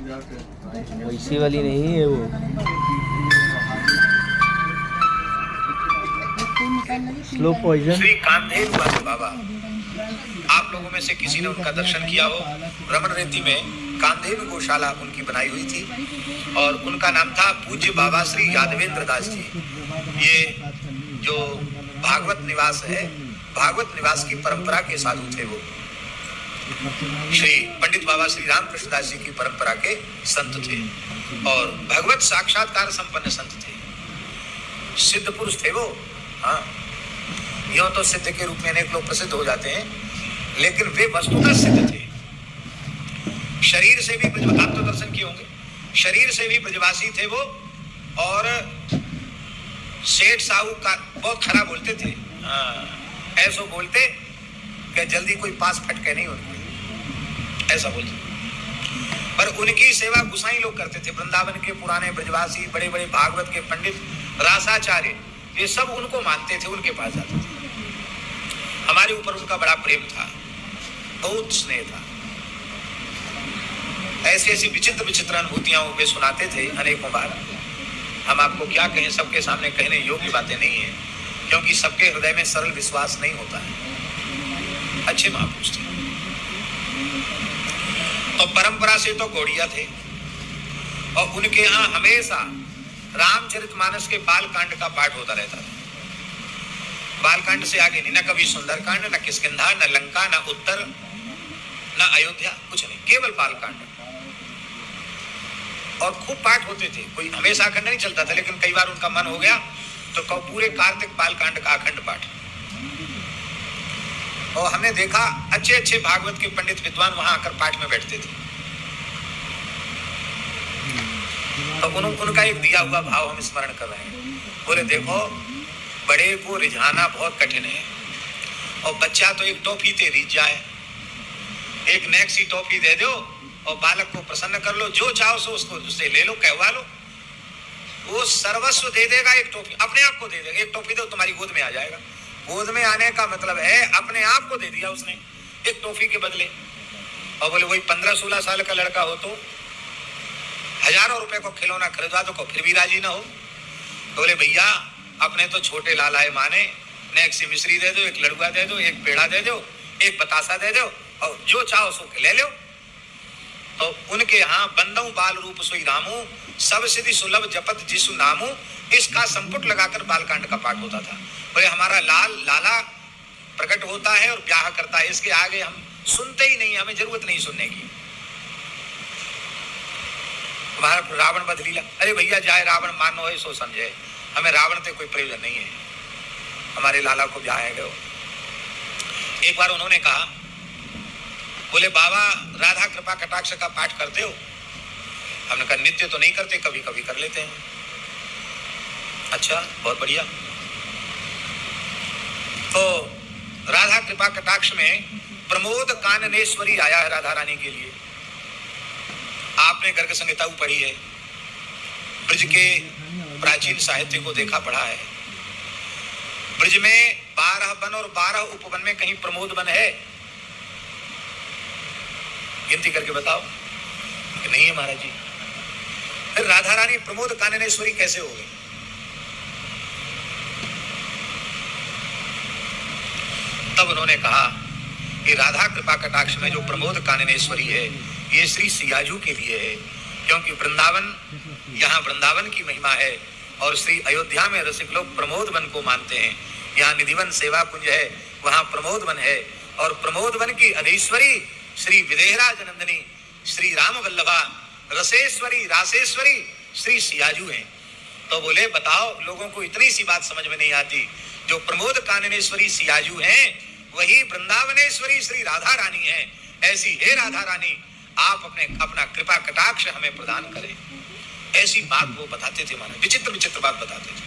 वैसी वाली नहीं है वो। Slow poison. श्री कामधेनु बाबा, आप लोगों में से किसी ने उनका दर्शन किया हो। रमन रेती में कामधेनु गौशाला उनकी बनाई हुई थी और उनका नाम था पूज्य बाबा श्री यादवेंद्र दास जी। ये जो भागवत निवास है, भागवत निवास की परंपरा के साधु थे वो। श्री पंडित बाबा श्री रामकृष्ण दास जी की परंपरा के संत थे और भगवत साक्षात्कार संपन्न संत थे, सिद्ध पुरुष थे वो। हाँ, यूं तो सिद्ध के रूप में अनेक लोग प्रसिद्ध हो जाते हैं, लेकिन वे वस्तुतः सिद्ध थे। शरीर से भी आप तो दर्शन किए होंगे, शरीर से भी ब्रजवासी थे वो और सेठ साहू का बहुत खराब बोलते थे। ऐसा बोलते कि जल्दी कोई पास फटके नहीं उनको, ऐसा बोलते। पर उनकी सेवा गुसाई लोग करते थे। वृंदावन के पुराने ब्रजवासी, बड़े बड़े भागवत के पंडित, रासाचार्य, ये सब उनको मानते थे, उनके पास जाते थे। हमारे ऊपर उनका बड़ा प्रेम था, बहुत स्नेह था। ऐसी ऐसी विचित्र विचित्र अनुभूतियां वे सुनाते थे अनेकों बार। हम आपको क्या कहें, सबके सामने कहने योग्य बातें नहीं है, क्योंकि सबके हृदय में सरल विश्वास नहीं होता है। अच्छे महापुरुष थे और परंपरा से तो गौड़िया थे और उनके यहाँ हमेशा रामचरितमानस के बालकांड का पाठ होता रहता था। बालकांड से आगे नहीं, न कभी सुंदरकांड, न किष्किंधा, न लंका, न उत्तर, न अयोध्या, कुछ नहीं, केवल बालकांड। और खूब पाठ होते थे, कोई हमेशा अखंड नहीं चलता था, लेकिन कई बार उनका मन हो गया तो पूरे कार्तिक बालकांड का अखंड पाठ। और हमने देखा अच्छे अच्छे भागवत के पंडित विद्वान वहां आकर पाठ में बैठते थे। तो उनका एक दिया हुआ भाव हम स्मरण कर रहे हैं। बोले देखो, बड़े को रिझाना बहुत कठिन है और बच्चा तो एक टॉफी ते रिझ जाए, एक नेक्सी टॉफी दे दो और बालक को प्रसन्न कर लो, जो चाहो सो उसको उससे ले लो, कहवा लो, वो सर्वस्व दे देगा। एक टॉफी अपने आप को दे देगा, एक टॉफी दो तुम्हारी गोद में आ जाएगा। गोद में आने का मतलब है अपने आप को दे दिया उसने एक टॉफी के बदले। और बोले वही 15-16 साल का लड़का हो तो हजारों रुपए को खिलौना खरीदवा दो, फिर भी राजी ना हो। तो बोले भैया अपने तो छोटे लालाए माने, नेक्सी मिश्री दे दो, एक लड़ुआ दे दो, एक पेड़ा दे दो, एक बतासा दे दो और जो चाहो सो ले लो। तो उनके यहाँ बंदऊ बाल रूप सोई रामू, सब सिद्धि सुलभ जपत जिसु नामू, इसका संपुट लगाकर बालकांड का पाठ होता था। बोले हमारा लाला प्रकट होता है और ब्याह करता है, इसके आगे हम सुनते ही नहीं, हमें जरूरत नहीं सुनने की। हमारा रावण बध लीला, अरे भैया जाए रावण मानो है सो समझे, हमें रावण से कोई प्रयोजन नहीं है, हमारे लाला को ब्याह है गयो। एक बार उन्होंने कहा, बोले बाबा राधा कृपा कटाक्ष का पाठ करते हो? हमने कहा नित्य तो नहीं करते, कभी कभी कर लेते हैं। अच्छा, बहुत बढ़िया। तो राधा कृपा कटाक्ष में प्रमोद काननेश्वरी आया है राधा रानी के लिए। आपने गर्ग संहिता पढ़ी है, ब्रज के प्राचीन साहित्य को देखा पढ़ा है। ब्रज में 12 वन और 12 उपवन में कहीं प्रमोद वन है? गिनती करके बताओ। नहीं है महाराज जी। फिर राधा रानी प्रमोद काननेश्वरी कैसे हो गई? तब उन्होंने कहा कि राधा कृपा कटाक्ष में जो प्रमोद काननेश्वरी है, ये श्री सियाजू के लिए है, क्योंकि वृंदावन, यहाँ वृंदावन की महिमा है और श्री अयोध्या में रसिक लोग प्रमोद वन को मानते हैं। यहाँ निधिवन सेवा कुंज है, वहाँ प्रमोद वन है और प्रमोद वन की अधीश्वरी श्री विदेहरा जनंदनी, श्री राम वल्लभा, रसेश्वरी, रासेश्वरी श्री सियाजू हैं। तो बोले बताओ, लोगों को इतनी सी बात समझ में नहीं आती, जो प्रमोद काननेश्वरी सियाजू हैं वही वृंदावनेश्वरी श्री राधा रानी है। ऐसी हे राधा रानी, आप अपना कृपा कटाक्ष हमें प्रदान करें। ऐसी बात वो बताते थे, माना विचित्र विचित्र बात बताते थे।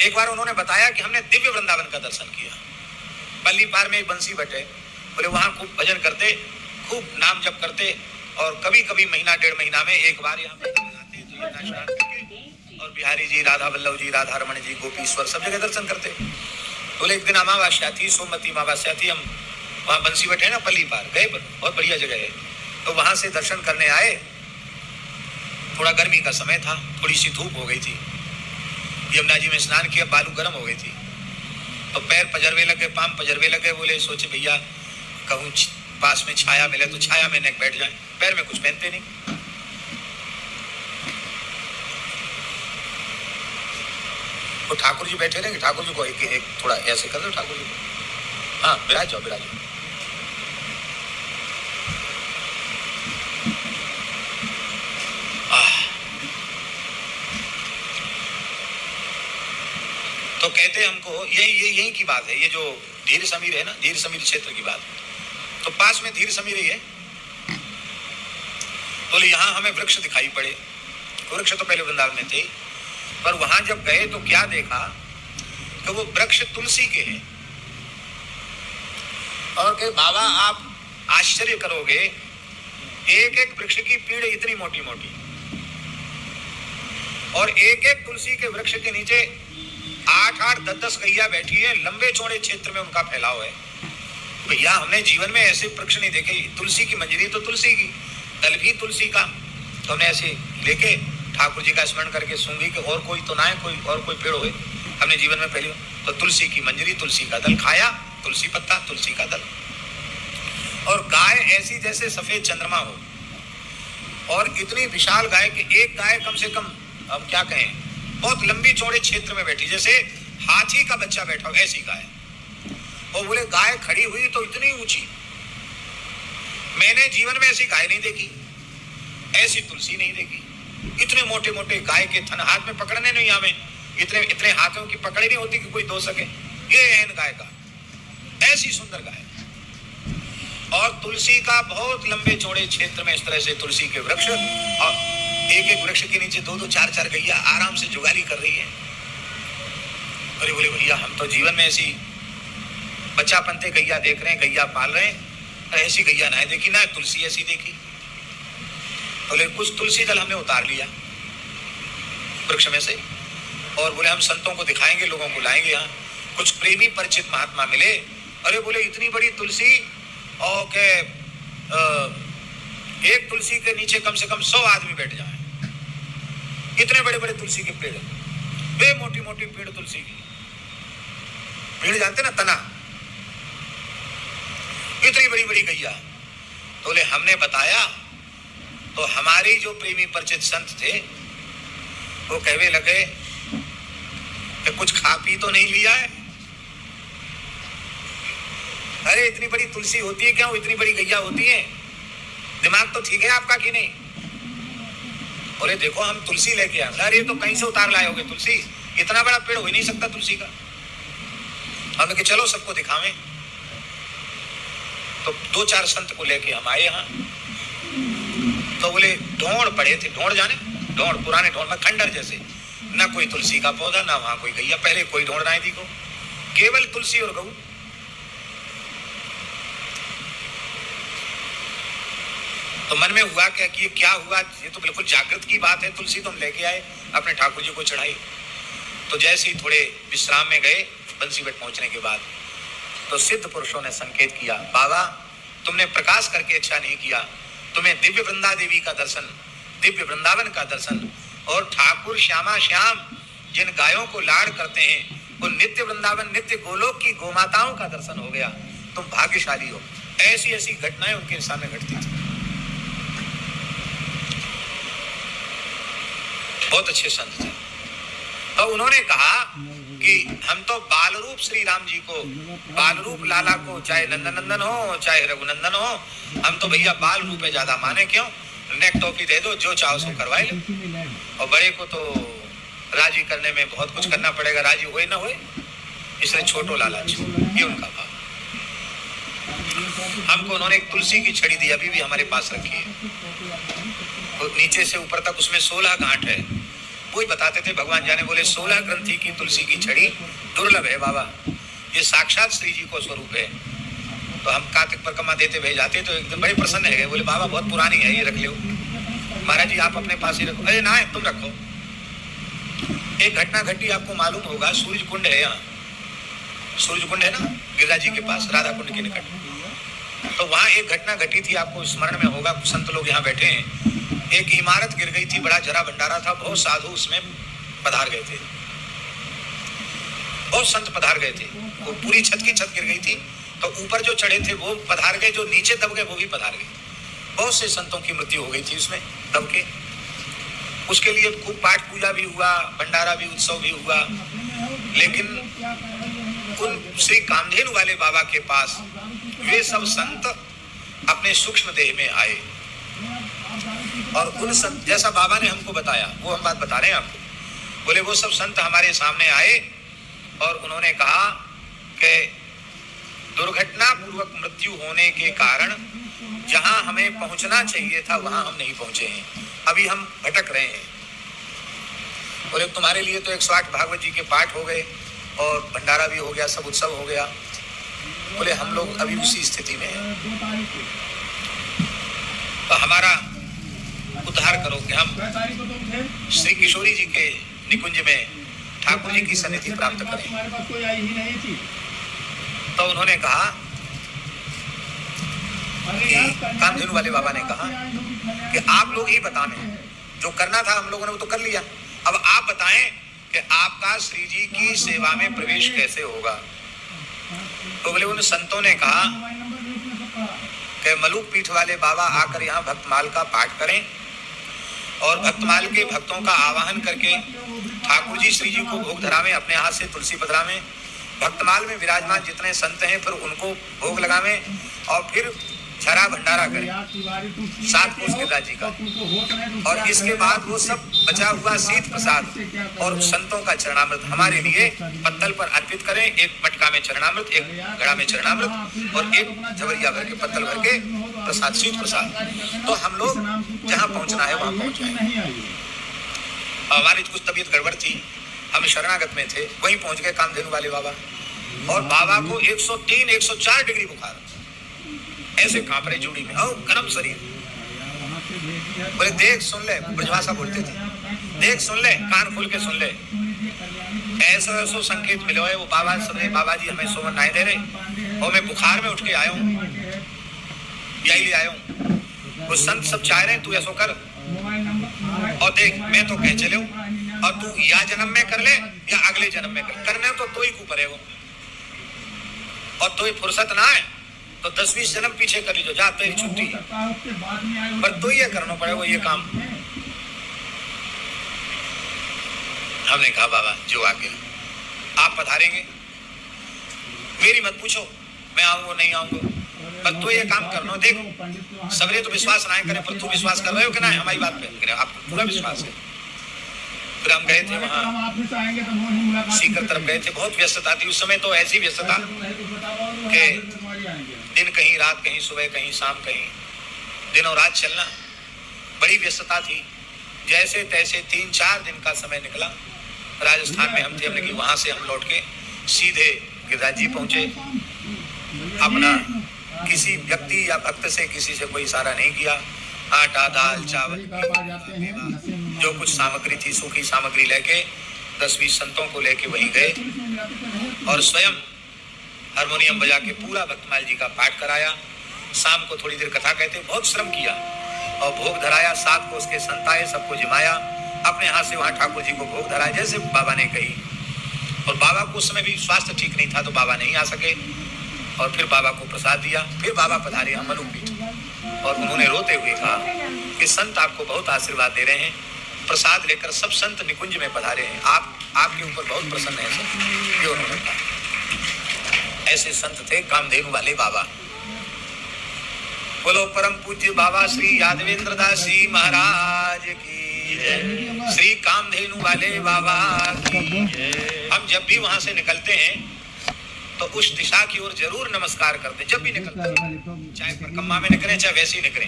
एक बार उन्होंने बताया कि हमने दिव्य वृंदावन का दर्शन किया। पल्ली पार में एक बंसी बटे, बोले वहां खूब भजन करते, खूब नाम जप करते और कभी कभी महीना 1.5 महीना में एक बार यहाँ पर आते तो ये स्नान करके और बिहारी जी, राधा वल्लभ जी, राधा रमण जी, गोपीश्वर सब जगह दर्शन करते। बोले एक दिन अमावस्या थी, सोमवती अमावस्या थी, हम वहाँ बंसी बटे ना पल्ली पार गए, बहुत बढ़िया जगह है। तो वहां से दर्शन करने आए। थोड़ा गर्मी का समय था, थोड़ी सी धूप हो गई थी। यमुना जी में स्नान किया, बालू गर्म हो गई थी, तो पैर पजरवे लगे, पांव पजरवे लगे। बोले सोचे भैया कहूँ पास में छाया मिले तो छाया में नेक बैठ जाए, पैर में कुछ पहनते नहीं। तो ठाकुर जी बैठे रहेंगे, ठाकुर जी को एक थोड़ा ऐसे कर दो ठाकुर जी को, हाँ विराज जाओ विराज जाओ। तो कहते हमको यही की बात है, ये जो धीर समीर है ना, धीर समीर क्षेत्र की बात। तो पास में धीर समीर ही है। बोले यहाँ हमें वृक्ष दिखाई पड़े। वृक्ष तो पहले वृंदावन में थे, पर वहां जब गए तो क्या देखा कि वो वृक्ष तुलसी के हैं। और कहे बाबा आप आश्चर्य करोगे, एक एक वृक्ष की पीड़ इतनी मोटी मोटी, और एक एक तुलसी के वृक्ष के नीचे 8-8, 10-10 गैया बैठी है। लंबे चौड़े क्षेत्र में उनका फैलाव है। भैया हमने जीवन में ऐसे वृक्ष नहीं देखे। तुलसी की मंजरी तो तुलसी की, दल भी तुलसी का। तो हमने ऐसे लेके ठाकुर जी का स्मरण करके सूंघी कि और कोई तो ना है, कोई और कोई पेड़ हुए हमने जीवन में पहले। तो तुलसी की मंजरी, तुलसी का दल खाया, तुलसी पत्ता, तुलसी का दल। और गाय ऐसी जैसे सफेद चंद्रमा हो, और इतनी विशाल गाय कि एक गाय कम से कम हम क्या कहें, बहुत लंबी चौड़े क्षेत्र में बैठी, जैसे हाथी का बच्चा बैठा हो ऐसी गाय। और बोले गाय खड़ी हुई तो इतनी ऊंची, मैंने जीवन में ऐसी गाय नहीं देखी, ऐसी तुलसी नहीं देखी। इतने मोटे मोटे गाय के थन, हाथ में पकड़ने नहीं आवे, इतने इतने हाथों की पकड़ नहीं होती कि कोई धो सके। ये है गाय का, ऐसी सुंदर गाय। और तुलसी का बहुत लंबे चौड़े क्षेत्र में इस तरह से तुलसी के वृक्ष, और एक एक वृक्ष के नीचे 2-2, 4-4 गैया आराम से जुगाली कर रही है। अरे बोले भैया हम तो जीवन में ऐसी बच्चा पंते गैया देख रहे हैं, गैया पाल रहे हैं, ऐसी गैया ना देखी, ना तुलसी ऐसी देखी। बोले कुछ तुलसी दल हमने उतार लिया वृक्ष में से, और बोले हम संतों को दिखाएंगे, लोगों को लाएंगे यहाँ। कुछ प्रेमी परिचित महात्मा मिले। अरे बोले इतनी बड़ी तुलसी, और के एक तुलसी के नीचे कम से कम 100 आदमी बैठ जाए। इतने बड़े बड़े तुलसी के पेड़, बे मोटी मोटी पेड़ तुलसी की। पेड़ जानते ना, तना, इतनी बड़ी बड़ी गैया। तो बोले हमने बताया, तो हमारी जो प्रेमी परिचित संत थे वो कहने लगे कि कुछ खा पी तो नहीं लिया है। अरे इतनी बड़ी तुलसी होती है क्या, इतनी बड़ी गैया होती है, दिमाग तो ठीक है आपका कि नहीं? बोले देखो हम तुलसी लेके आए। अरे तो कहीं से उतार लाए होगे तुलसी, इतना बड़ा पेड़ हो ही नहीं सकता तुलसी का। हमने कि चलो सबको दिखावें। तो 2-4 संत को लेके हम आए यहाँ। तो बोले ढोंड पड़े थे, ढोंड जाने, ढोंड पुराने ढोंड में खंडर जैसे, ना कोई तुलसी का पौधा, ना वहां कोई गैया। पहले कोई ढोंड ना थी को, केवल तुलसी और गऊ। तो मन में हुआ क्या कि ये क्या हुआ, ये तो बिल्कुल जागृत की बात है। तुलसी तो हम लेके आए, अपने ठाकुर जी को चढ़ाई। तो जैसे ही थोड़े विश्राम में गए, बंसीबट पहुंचने के बाद, तो सिद्ध पुरुषों ने संकेत किया, बाबा तुमने प्रकाश करके अच्छा नहीं किया, तुम्हें दिव्य वृंदा देवी का दर्शन, दिव्य वृंदावन का दर्शन, और ठाकुर श्यामा श्याम जिन गायों को लाड़ करते हैं, वो नित्य वृंदावन, नित्य गोलोक की गोमाताओं का दर्शन हो गया। तुम भाग्यशाली हो। ऐसी ऐसी घटनाएं उनके सामने घटती थी। बहुत अच्छे संत थे। तो उन्होंने कहा कि हम तो बाल रूप श्री राम जी को, बाल रूप लाला को, चाहे नंदन नंदन हो चाहे रघुनंदन हो, हम तो भैया बाल रूप में ज्यादा माने। क्यों? नेक टोपी दे दो, जो चाहो सो करवाए ले। और बड़े को तो राजी करने में बहुत कुछ करना पड़ेगा, राजी होए ना होए, इसलिए छोटो लालच, ये उनका भाव। हमको उन्होंने एक तुलसी की छड़ी दी, अभी भी हमारे पास रखी है। तो नीचे से ऊपर तक उसमें 16 गांठ है। वो ही बताते थे, भगवान जाने, बोले 16 ग्रंथि की तुलसी की छड़ी दुर्लभ है बाबा, ये साक्षात श्री जी को स्वरूप है। तो हम कार्तिक परिक्रमा देते भे जाते, तो एकदम बड़े प्रसन्न है। बोले बाबा बहुत पुरानी है, ये रख लो। महाराज जी आप अपने पास ही रखो। अरे ना तुम रखो। एक घटना घटी, आपको मालूम होगा, सूरज कुंड है यहाँ, सूरज कुंड है ना गिरिराज जी के पास, राधा कुंड के निकट। तो वहां एक घटना घटी थी, आपको स्मरण में होगा, संत लोग यहाँ बैठे हैं। एक इमारत गिर गई थी, बड़ा जरा भंडारा था, बहुत साधु उसमें पधार गए थे, बहुत संत पधार गए थे। वो पूरी छत की छत गिर गई थी, तो ऊपर जो चढ़े थे वो पधार गए, जो नीचे दब गए वो भी पधार गए। बहुत से संतों की मृत्यु हो गई थी उसमें दब के। उसके लिए खूब पाठ पूजा भी हुआ, भंडारा भी, उत्सव भी हुआ। लेकिन उन श्री कामधेनु वाले बाबा के पास वे सब संत अपने सूक्ष्म देह में आए, और उन संत जैसा बाबा ने हमको बताया वो हम बात बता रहे हैं आपको। बोले वो सब संत हमारे सामने आए और उन्होंने कहा कि दुर्घटना पूर्वक मृत्यु होने के कारण जहां हमें पहुंचना चाहिए था वहां हम नहीं पहुंचे हैं, अभी हम भटक रहे हैं। बोले तुम्हारे लिए तो 108 भागवत जी के पाठ हो गए और भंडारा भी हो गया, सब उत्सव हो गया। बोले हम लोग अभी उसी स्थिति में हैं, तो हमारा उद्धार करो कि हम श्री किशोरी जी के निकुंज में ठाकुर जी की सन्निधि प्राप्त करें। तो उन्होंने कहा कि कामधेनु वाले बाबा ने कहा कि आप लोग ही बताने, जो करना था हम लोगों ने वो तो कर लिया, अब आप बताएं कि आपका श्री जी की सेवा में प्रवेश कैसे होगा। तो बोले उन संतों ने कहा कि मलुक पीठ वाले बाबा आकर यहाँ भक्तमाल का पाठ करें और भक्तमाल के भक्तों का आवाहन करके ठाकुर जी श्री जी को भोग धरावें, अपने हाथ से तुलसी पधरावें, भक्तमाल में विराजमान जितने संत हैं फिर उनको भोग लगावें और फिर छरा भंडारा करें 7 कोस गिरिराज जी का। और इसके बाद वो सब बचा हुआ शीत प्रसाद और संतों का चरणामृत हमारे लिए पत्तल पर अर्पित करें। एक मटका में चरणामृत, एक घड़ा में चरणामृत और एक झवरिया भर के पत्तल भर के प्रसाद, शीत प्रसाद। तो हम लोग जहाँ पहुँचना है वहाँ पहुँच जाए। हमारी कुछ तबीयत गड़बड़ थी, हम शरणागत में थे, वहीं पहुँच गए कामधेनु वाले बाबा, और बाबा को 103-104 डिग्री बुखार, ऐसे कांप रहे जोड़ी में, और गर्म शरीर। बोले देख सुन ले, ब्रजभाषा बोलते थे, देख सुन ले, कान खोल के सुन ले, ऐसा ऐसा संकेत मिले हुए। वो बाबा सब, बाबा जी हमें सोमन नहीं दे रहे और मैं बुखार में उठ के आया हूँ, यही ले आया हूँ। वो संत सब चाह रहे हैं तू ऐसा कर, और देख मैं तो कह चले हूँ, और तू या जन्म में कर ले या अगले जन्म में कर, करने तो ही ऊपर है वो, और तो ही फुर्सत ना है तो 10-20 जन्म पीछे कर लीजिए, जाते ही छुट्टी, पर तो ये करना पड़ेगा ये काम। हमने कहा बाबा जो आगे आप पधारेंगे, मेरी मत पूछो मैं आऊंगा नहीं आऊंगा, पर तो ये काम करना। देखो सबरे तो विश्वास ना करें, पर तू विश्वास कर रहे हो कि ना हमारी बात पे, आपको पूरा विश्वास है। फिर हम गए थे वहाँ सीकर तरफ गए थे, बहुत व्यस्तता थी उस समय, तो ऐसी व्यस्तता कि दिन कहीं रात कहीं सुबह कहीं शाम कहीं दिन और रात चलना, बड़ी व्यस्तता थी। जैसे तैसे 3-4 दिन का समय निकला। राजस्थान में हम थे, हमने कि वहाँ से हम लौट के सीधे गिरिराज जी पहुँचे। अपना किसी व्यक्ति या भक्त से किसी से कोई इशारा नहीं किया, आटा दाल चावल जो कुछ सामग्री थी सूखी सामग्री लेके 10-20 संतों को लेके वहीं गए और स्वयं हारमोनियम बजा के पूरा भक्तमाल जी का पाठ कराया। शाम को थोड़ी देर कथा कहते, बहुत श्रम किया और भोग धराया। 7 कोस के संत आए, सबको जिमाया, अपने हाथ से वहाँ ठाकुर जी को भोग धराया जैसे बाबा ने कही। और बाबा को उस समय भी स्वास्थ्य ठीक नहीं था तो बाबा नहीं आ सके, और फिर बाबा को प्रसाद दिया। फिर बाबा पधारे हम मलुक पीठ, और उन्होंने रोते हुए कहा कि संत आपको बहुत आशीर्वाद दे रहे हैं, प्रसाद लेकर सब संत निकुंज में पधारे हैं, आपके ऊपर बहुत प्रसन्न है सब, ये उन्होंने कहा। ऐसे संत थे कामधेनु वाले बाबा। बोलो परम पूज्य बाबा श्री यादवेंद्र दास जी महाराज की जय, श्री कामधेनु वाले बाबा की जय। हम जब भी वहां से निकलते हैं तो उस दिशा की ओर जरूर नमस्कार करते, जब भी निकलते हैं, चाहे परिक्रमा में निकले चाहे वैसे ही निकले।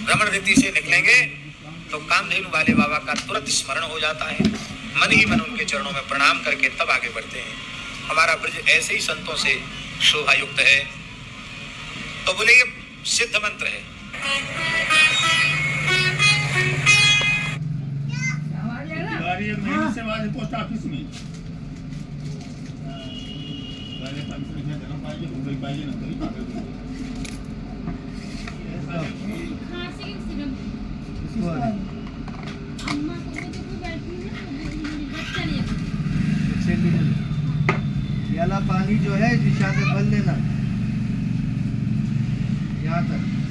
रमण रीति से निकलेंगे तो कामधेनु वाले बाबा का तुरंत स्मरण हो जाता है, मन ही मन उनके चरणों में प्रणाम करके तब आगे बढ़ते हैं। हमारा ब्रज ऐसे ही संतों से शोभा युक्त है। तो बोले ये सिद्ध मंत्र है। पोस्ट ऑफिस में पाहिजे पानी जो है इस दिशा से भर लेना यहाँ तक।